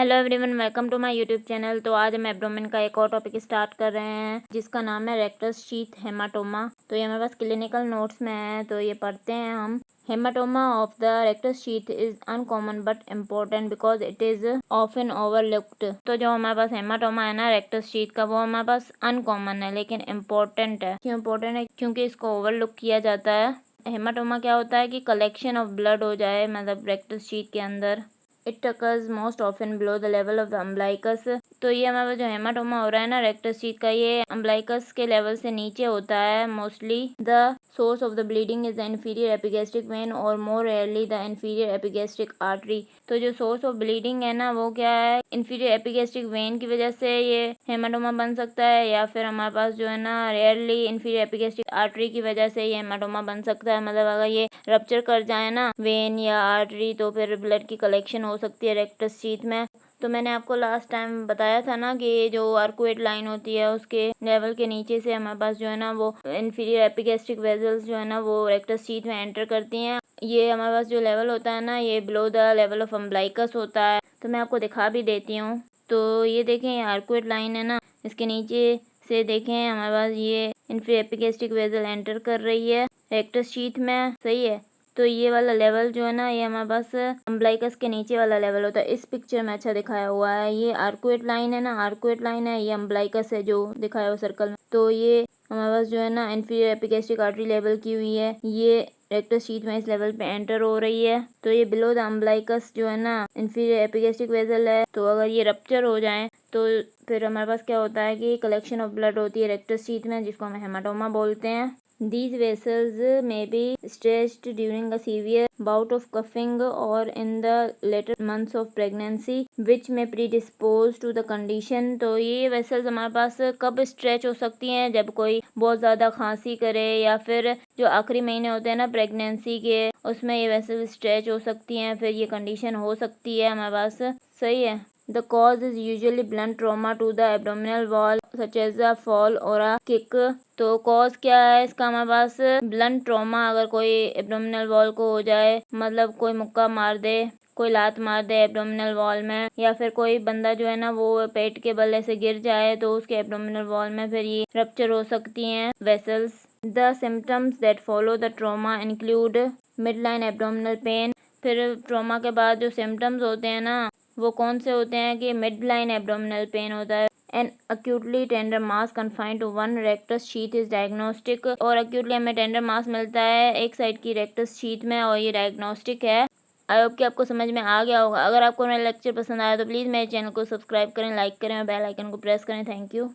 Hello everyone, welcome to my YouTube channel. तो आज हम एब्डोमेन का एक और टॉपिक स्टार्ट कर रहे हैं जिसका नाम है रेक्टस शीथ हेमाटोमा। तो ये हमारे पास क्लिनिकल नोट्स में है, तो ये पढ़ते हैं हम। Haematoma of the rectus sheath is uncommon but important because it is often overlooked. तो जो हमारे पास हेमाटोमा है ना रेक्टस शीथ का, वो हमारे पास अनकॉमन है लेकिन इम्पोर्टेंट है। क्यों इम्पोर्टेंट है? क्योंकि इसको ओवरलुक किया जाता है। हेमाटोमा क्या होता है कि कलेक्शन ऑफ ब्लड हो जाए मतलब रेक्टस शीथ के अंदर। It occurs most often below the level of the umbilicus। तो ये हमारा जो हेमाटोमा हो रहा है ना रेक्टस शीथ का, ये अम्बलाइकस के लेवल से नीचे होता है mostly. The source of the bleeding is the inferior epigastric vein और more rarely the inferior epigastric artery। तो जो सोर्स ऑफ ब्लीडिंग है ना वो क्या है, inferior epigastric vein की वजह से ये हेमाटोमा बन सकता है, या फिर हमारे पास जो है ना रेयरली inferior epigastric artery की वजह से ये हेमाटोमा बन सकता है। मतलब अगर ये रप्चर कर जाए ना वेन या आर्टरी तो फिर ब्लड की कलेक्शन हो सकती है रेक्टस शीथ में। तो मैंने आपको लास्ट टाइम बताया था ना कि जो आर्कुएट लाइन होती है उसके लेवल के नीचे से हमारे पास जो है ना वो इंफीरियर एपिगैस्ट्रिक वेसल्स जो है ना वो रेक्टस शीथ में एंटर करती हैं। ये हमारे पास जो लेवल होता है ना ये below the level of umbilicus होता है। तो मैं आपको दिखा भी देती हूँ। तो ये देखें, ये आर्कुएट लाइन है ना, इसके नीचे से देखें हमारे पास ये इंफीरियर एपिगैस्ट्रिक वेसल एंटर कर रही है रेक्टस शीथ में, सही है। तो ये वाला लेवल जो है ना ये हमारे पास अम्बलाइकस के नीचे वाला लेवल होता है। इस पिक्चर में अच्छा दिखाया हुआ है, ये आर्कुएट लाइन है ना, आर्कुएट लाइन है, ये अम्बलाइकस है जो दिखाया हुआ सर्कल में। तो ये हमारे पास जो है ना इंफीरियर एपिगैस्ट्रिक आर्टरी लेवल की हुई है, ये रेक्टस शीथ में इस लेवल पे एंटर हो रही है। तो ये बिलो द अम्बलाइकस जो है ना इंफीरियर एपिगैस्ट्रिक वेसल है। तो अगर ये रप्चर हो जाए तो फिर हमारे पास क्या होता है कि कलेक्शन ऑफ ब्लड होती है रेक्टस शीथ में, जिसको हम हेमाटोमा बोलते हैं। These vessels may be stretched during a severe bout of coughing or in the later months of pregnancy, which may predispose to the condition। तो ये वेसल्स हमारे पास कब स्ट्रेच हो सकती हैं? जब कोई बहुत ज़्यादा खांसी करे या फिर जो आखिरी महीने होते हैं ना प्रेगनेंसी के, उसमें ये वेसल स्ट्रेच हो सकती हैं, फिर ये कंडीशन हो सकती है हमारे पास, सही है। The cause is usually blunt trauma to the abdominal wall such as a fall or a kick। तो कॉज क्या है इसका हमारे पास? ब्लंट ट्रॉमा, अगर कोई एब्डोमिनल वॉल को हो जाए, मतलब कोई मुक्का मार दे, कोई लात मार दे एब्डोमिनल वॉल में, या फिर कोई बंदा जो है ना वो पेट के बल से गिर जाए तो उसके एब्डोमिनल वॉल में फिर ये रप्चर हो सकती हैं vessels. The symptoms that follow the trauma include midline abdominal pain. फिर ट्रॉमा के बाद जो सिम्टम्स होते हैं ना वो कौन से होते हैं कि मिड लाइन एब्डोमिनल पेन होता है। An acutely tender mass confined to one rectus sheath is diagnostic। और acutely हमें टेंडर मास मिलता है एक साइड की रेक्टस शीथ में और ये डायग्नोस्टिक है। आई होप कि आपको समझ में आ गया होगा। अगर आपको मेरा लेक्चर पसंद आया तो प्लीज़ मेरे चैनल को सब्सक्राइब करें, लाइक करें और बेल आइकन को प्रेस करें। Thank you.